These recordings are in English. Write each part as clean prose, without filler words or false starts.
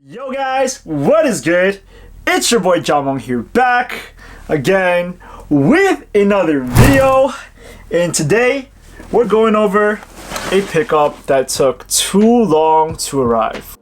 Yo guys, what is good? It's your boy Jamong here, back again with another video. And today we're going over a pickup that took too long to arrive.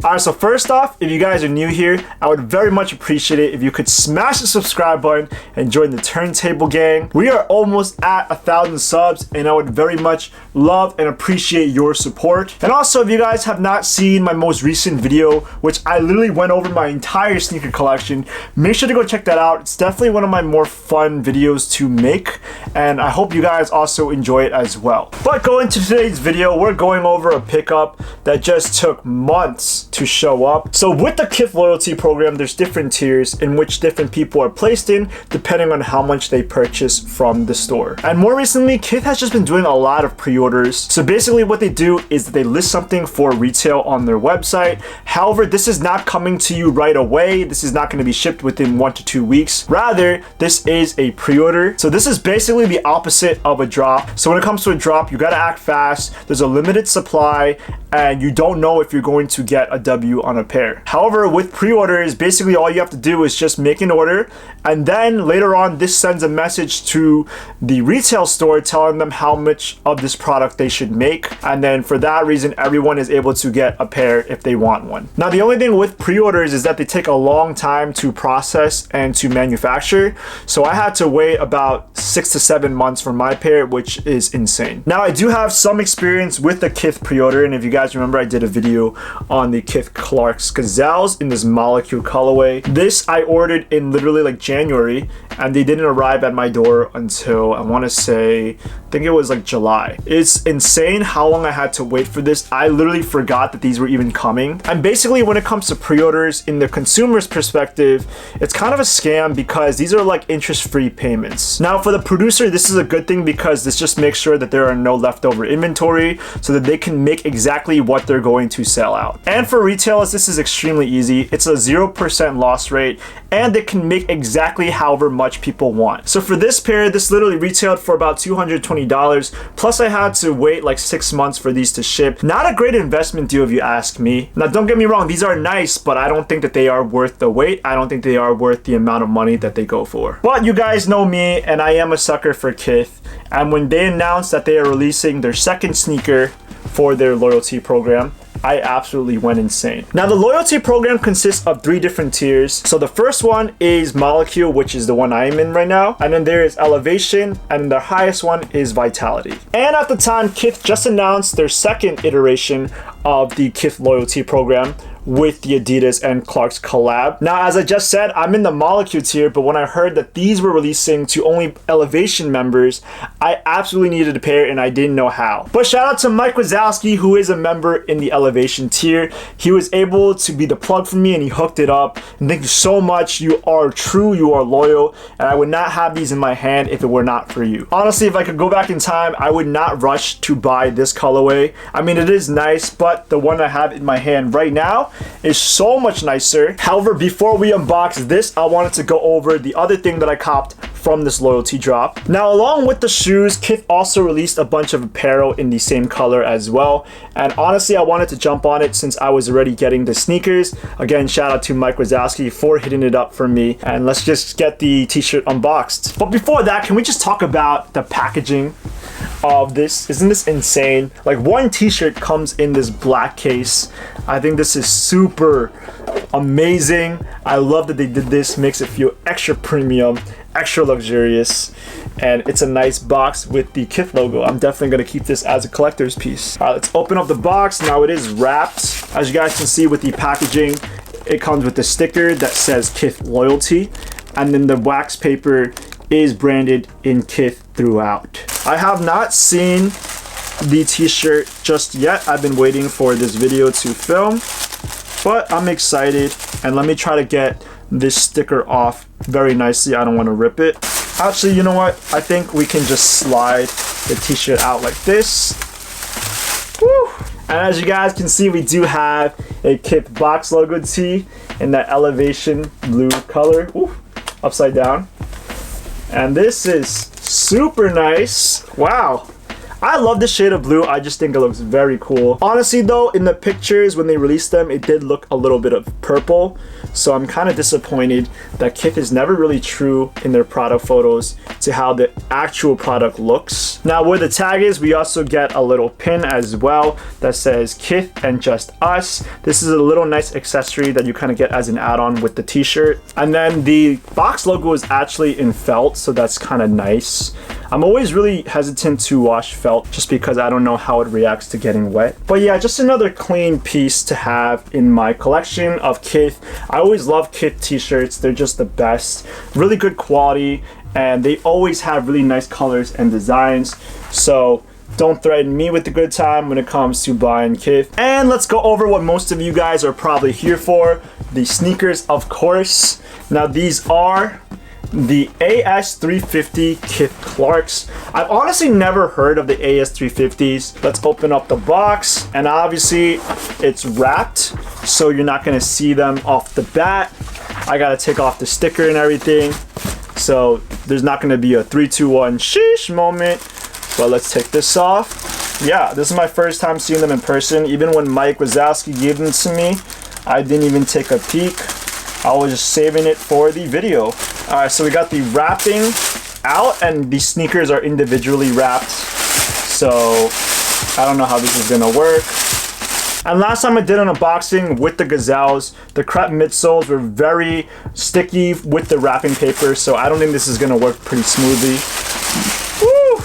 Alright, so first off, if you guys are new here, I would very much appreciate it if you could smash the subscribe button and join the turntable gang. We are almost at 1,000 subs and I would very much love and appreciate your support. And also, if you guys have not seen my most recent video, which I literally went over my entire sneaker collection, make sure to go check that out. It's definitely one of my more fun videos to make and I hope you guys also enjoy it as well. But going to today's video, we're going over a pickup that just took months to show up. So with the Kith loyalty program, there's different tiers in which different people are placed in depending on how much they purchase from the store. And more recently, Kith has just been doing a lot of pre-orders. So basically what they do is that they list something for retail on their website. However, this is not coming to you right away. This is not going to be shipped within 1 to 2 weeks. Rather, this is a pre-order. So this is basically the opposite of a drop. So when it comes to a drop, you got to act fast. There's a limited supply and you don't know if you're going to get a W on a pair. However, with pre-orders, basically all you have to do is just make an order and then later on this sends a message to the retail store telling them how much of this product they should make, and then for that reason everyone is able to get a pair if they want one. Now the only thing with pre-orders is that they take a long time to process and to manufacture, so I had to wait about 6 to 7 months for my pair, which is insane. Now I do have some experience with the Kith pre-order, and if you guys remember, I did a video on the Kith Clark's Gazelles in this molecule colorway. This I ordered in literally like January and they didn't arrive at my door until I want to say, I think it was like July. It's insane how long I had to wait for this. I literally forgot that these were even coming. And basically when it comes to pre-orders, in the consumer's perspective, it's kind of a scam because these are like interest-free payments. Now for the producer, this is a good thing because this just makes sure that there are no leftover inventory so that they can make exactly what they're going to sell out. And for retailers, this is extremely easy. It's a 0% loss rate and they can make exactly however much people want. So for this pair, this literally retailed for about $220, plus I had to wait like 6 months for these to ship. Not a great investment deal if you ask me. Now don't get me wrong, these are nice, but I don't think that they are worth the wait. I don't think they are worth the amount of money that they go for. But you guys know me and I am a sucker for Kith, and when they announced that they are releasing their second sneaker for their loyalty program, I absolutely went insane. Now the loyalty program consists of 3 different tiers. So the first one is Molecule, which is the one I am in right now, and then there is Elevation, and the highest one is Vitality. And at the time, Kith just announced their second iteration of the Kith loyalty program with the Adidas and Clark's collab. Now, as I just said, I'm in the Molecule tier, but when I heard that these were releasing to only Elevation members, I absolutely needed a pair and I didn't know how. But shout out to Mike Wazowski, who is a member in the Elevation tier. He was able to be the plug for me and he hooked it up. And thank you so much. You are true, you are loyal, and I would not have these in my hand if it were not for you. Honestly, if I could go back in time, I would not rush to buy this colorway. I mean, it is nice, but the one I have in my hand right now is so much nicer. However, before we unbox this, I wanted to go over the other thing that I copped from this loyalty drop. Now, along with the shoes, Kith also released a bunch of apparel in the same color as well. And honestly, I wanted to jump on it since I was already getting the sneakers. Again, shout out to Mike Wazowski for hitting it up for me. And let's just get the t-shirt unboxed. But before that, can we just talk about the packaging of this? Isn't this insane? Like, one t-shirt comes in this black case. I think this is super amazing. I love that they did this. Makes it feel extra premium, extra luxurious, and it's a nice box with the Kith logo. I'm definitely going to keep this as a collector's piece. All right, let's open up the box. Now it is wrapped. As you guys can see with the packaging, it comes with the sticker that says Kith loyalty, and then the wax paper is branded in Kith throughout. I have not seen the t-shirt just yet. I've been waiting for this video to film, but I'm excited, and let me try to get this sticker off very nicely. I don't want to rip it. Actually, you know what? I think we can just slide the t-shirt out like this. Woo! And as you guys can see, we do have a Kith box logo tee in that Elevation blue color. Ooh, upside down. And this is super nice. Wow. I love the shade of blue. I just think it looks very cool. Honestly though, in the pictures when they released them, it did look a little bit of purple. So I'm kind of disappointed that Kith is never really true in their product photos to how the actual product looks. Now where the tag is, we also get a little pin as well that says Kith and Just Us. This is a little nice accessory that you kind of get as an add-on with the t-shirt. And then the box logo is actually in felt, so that's kind of nice. I'm always really hesitant to wash felt just because I don't know how it reacts to getting wet. But yeah, just another clean piece to have in my collection of Kith. I always love Kith t-shirts. They're just the best. Really good quality, and they always have really nice colors and designs. So don't threaten me with the good time when it comes to buying Kith. And let's go over what most of you guys are probably here for. The sneakers, of course. Now these are the AS350 Kith Clarks. I've honestly never heard of the AS350s. Let's open up the box, and obviously it's wrapped, so you're not gonna see them off the bat. I gotta take off the sticker and everything, so there's not gonna be a 3, 2, 1 sheesh moment. But let's take this off. Yeah, this is my first time seeing them in person. Even when Mike Wazowski gave them to me, I didn't even take a peek. I was just saving it for the video. Alright, so we got the wrapping out, and the sneakers are individually wrapped. So I don't know how this is gonna work. And last time I did an unboxing with the Gazelles, the Crepe midsoles were very sticky with the wrapping paper, so I don't think this is gonna work pretty smoothly. Woo!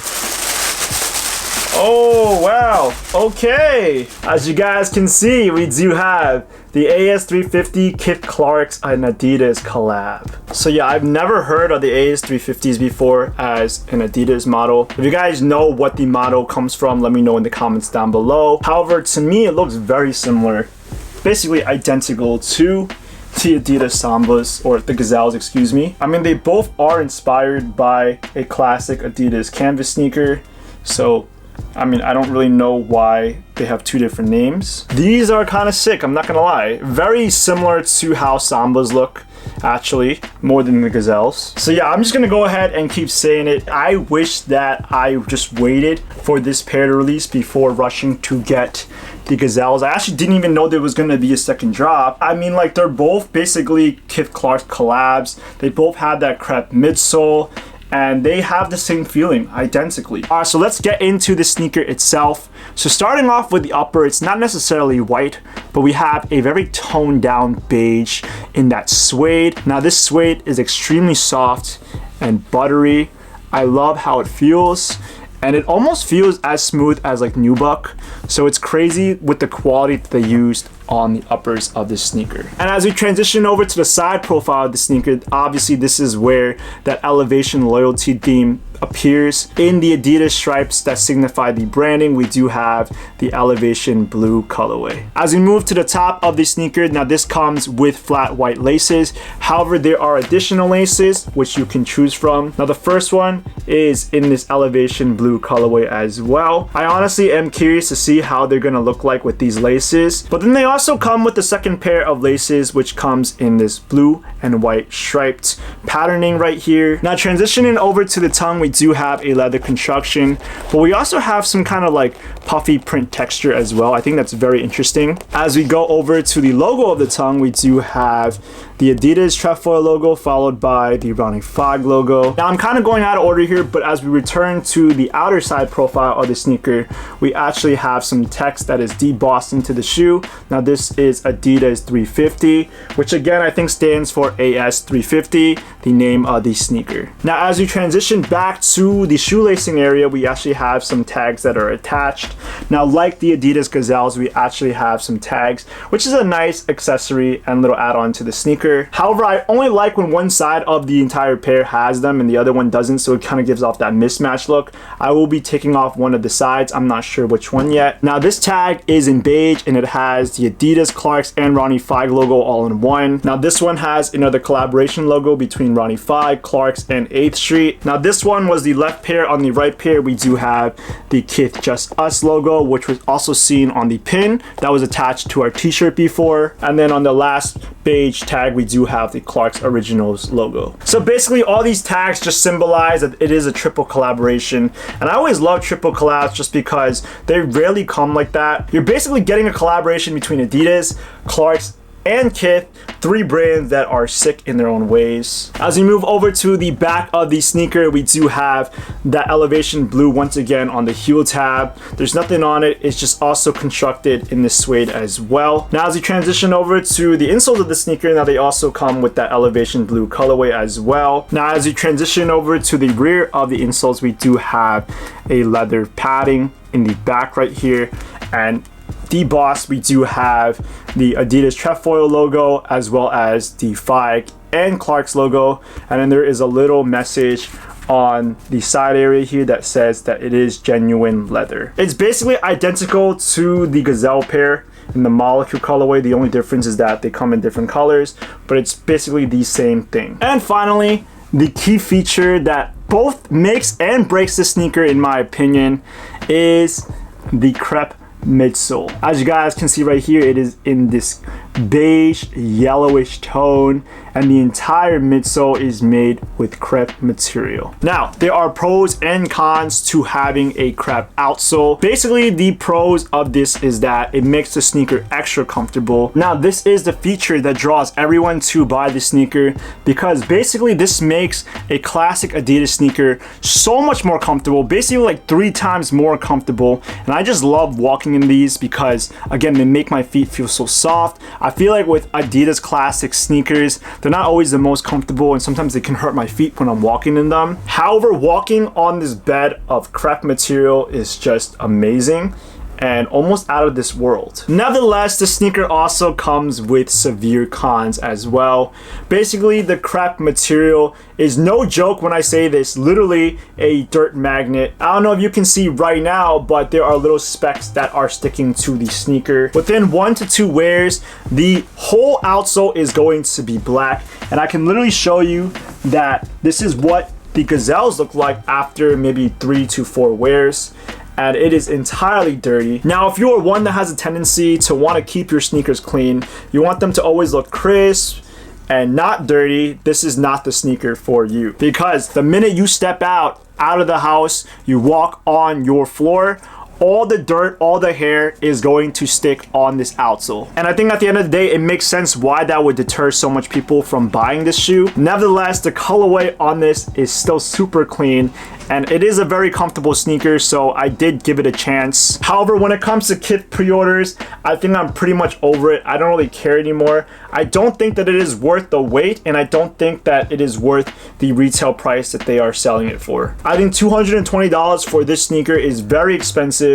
Oh, wow. Okay. As you guys can see, we do have the AS350 Kith Clarks and Adidas collab. So yeah, I've never heard of the AS350s before as an Adidas model. If you guys know what the model comes from, let me know in the comments down below. However, to me, it looks very similar, basically identical to the Adidas Sambas, or the Gazelles, excuse me. I mean, they both are inspired by a classic Adidas canvas sneaker. So I mean, I don't really know why they have two different names. These are kind of sick, I'm not gonna lie. Very similar to how Sambas look, actually, more than the Gazelles. So yeah, I'm just gonna go ahead and keep saying it. I wish that I just waited for this pair to release before rushing to get the Gazelles. I actually didn't even know there was gonna be a second drop. I mean, like, they're both basically Kith Clark collabs. They both have that Crepe midsole, and they have the same feeling, identically. Alright, so let's get into the sneaker itself. So starting off with the upper, it's not necessarily white, but we have a very toned down beige in that suede. Now this suede is extremely soft and buttery. I love how it feels, and it almost feels as smooth as like Nubuck. So it's crazy with the quality that they used on the uppers of this sneaker. And as we transition over to the side profile of the sneaker, obviously this is where that elevation loyalty theme appears. In the Adidas stripes that signify the branding, we do have the elevation blue colorway. As we move to the top of the sneaker, now this comes with flat white laces. However, there are additional laces which you can choose from. Now the first one is in this elevation blue colorway as well. I honestly am curious to see how they're gonna look like with these laces, but then they also come with the second pair of laces, which comes in this blue and white striped patterning right here. Now transitioning over to the tongue, we do have a leather construction, but we also have some kind of like puffy print texture as well. I think that's very interesting. As we go over to the logo of the tongue, we do have the Adidas trefoil logo followed by the Ronnie Fieg logo. Now I'm kind of going out of order here, but as we return to the outer side profile of the sneaker, we actually have some text that is debossed into the shoe. Now this is Adidas 350, which again I think stands for AS350, the name of the sneaker. Now as we transition back to the shoelacing area, we actually have some tags that are attached. Now like the Adidas Gazelles, we actually have some tags, which is a nice accessory and little add-on to the sneaker. However, I only like when one side of the entire pair has them and the other one doesn't, so it kind of gives off that mismatch look. I will be taking off one of the sides. I'm not sure which one yet. Now this tag is in beige and it has the Adidas, Clarks, and Ronnie Fieg logo all in one. Now this one has another collaboration logo between between Ronnie 5, Clark's, and 8th Street. Now this one was the left pair. On the right pair, we do have the Kith Just Us logo, which was also seen on the pin that was attached to our t-shirt before. And then on the last beige tag, we do have the Clark's Originals logo. So basically all these tags just symbolize that it is a triple collaboration. And I always love triple collabs just because they rarely come like that. You're basically getting a collaboration between Adidas, Clark's, and Kith, 3 brands that are sick in their own ways. As we move over to the back of the sneaker, we do have that elevation blue once again on the heel tab. There's nothing on it. It's just also constructed in this suede as well. Now as we transition over to the insoles of the sneaker, now they also come with that elevation blue colorway as well. Now as we transition over to the rear of the insoles, we do have a leather padding in the back right here, and the boss, we do have the Adidas trefoil logo as well as the Fike and Clark's logo, and then there is a little message on the side area here that says that it is genuine leather. It's basically identical to the Gazelle pair in the molecule colorway. The only difference is that they come in different colors, but it's basically the same thing. And finally, the key feature that both makes and breaks the sneaker in my opinion is the Crepe midsole. As you guys can see right here, it is in this beige yellowish tone, and the entire midsole is made with Crepe material. Now there are pros and cons to having a Crepe outsole. Basically the pros of this is that it makes the sneaker extra comfortable. Now this is the feature that draws everyone to buy the sneaker, because basically this makes a classic Adidas sneaker so much more comfortable, basically like 3 times more comfortable. And I just love walking in these because again, they make my feet feel so soft. I feel like with Adidas classic sneakers, they're not always the most comfortable, and sometimes they can hurt my feet when I'm walking in them. However, walking on this bed of Crepe material is just amazing and almost out of this world. Nevertheless, the sneaker also comes with severe cons as well. Basically, the Crepe material is no joke when I say this, literally a dirt magnet. I don't know if you can see right now, but there are little specks that are sticking to the sneaker. Within 1 to 2 wears, the whole outsole is going to be black, and I can literally show you that this is what the Gazelles look like after maybe 3 to 4 wears. And it is entirely dirty. Now, if you are one that has a tendency to want to keep your sneakers clean, you want them to always look crisp and not dirty, this is not the sneaker for you. Because the minute you step out of the house, you walk on your floor, all the dirt, all the hair is going to stick on this outsole. And I think at the end of the day, it makes sense why that would deter so much people from buying this shoe. Nevertheless, the colorway on this is still super clean, and it is a very comfortable sneaker, so I did give it a chance. However, when it comes to Kith pre-orders, I think I'm pretty much over it. I don't really care anymore. I don't think that it is worth the wait, and I don't think that it is worth the retail price that they are selling it for. I think $220 for this sneaker is very expensive,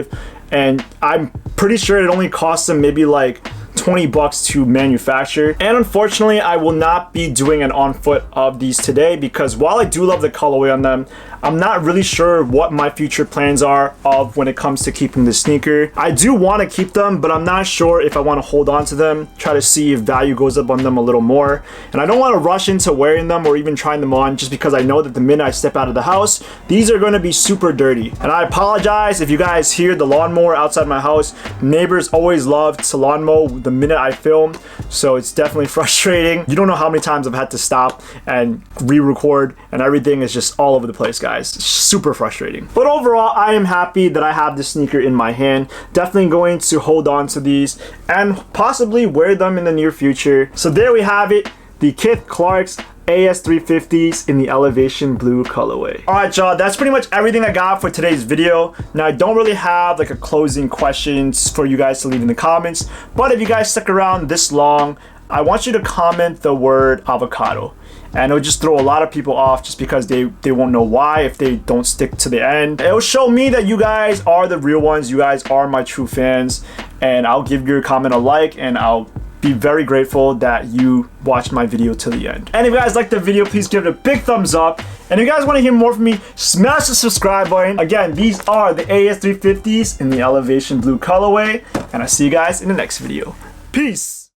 and I'm pretty sure it only costs them maybe like $20 to manufacture. And unfortunately, I will not be doing an on foot of these today, because while I do love the colorway on them, I'm not really sure what my future plans are of when it comes to keeping the sneaker. I do want to keep them, but I'm not sure if I want to hold on to them, try to see if value goes up on them a little more. And I don't want to rush into wearing them or even trying them on, just because I know that the minute I step out of the house, these are going to be super dirty. And I apologize if you guys hear the lawnmower outside my house. Neighbors always love to lawn mow the minute I film, so it's definitely frustrating. You don't know how many times I've had to stop and re-record, and everything is just all over the place, guys. It's super frustrating. But overall, I am happy that I have this sneaker in my hand. Definitely going to hold on to these and possibly wear them in the near future. So there we have it, the Kith Clark's AS350s in the elevation blue colorway. All right, y'all, that's pretty much everything I got for today's video. Now, I don't really have like a closing questions for you guys to leave in the comments, but if you guys stuck around this long, I want you to comment the word avocado. And it'll just throw a lot of people off just because they won't know why if they don't stick to the end. It'll show me that you guys are the real ones. You guys are my true fans. And I'll give your comment a like, and I'll be very grateful that you watched my video till the end. And if you guys liked the video, please give it a big thumbs up. And if you guys want to hear more from me, smash the subscribe button. Again, these are the AS350s in the elevation blue colorway. And I'll see you guys in the next video. Peace.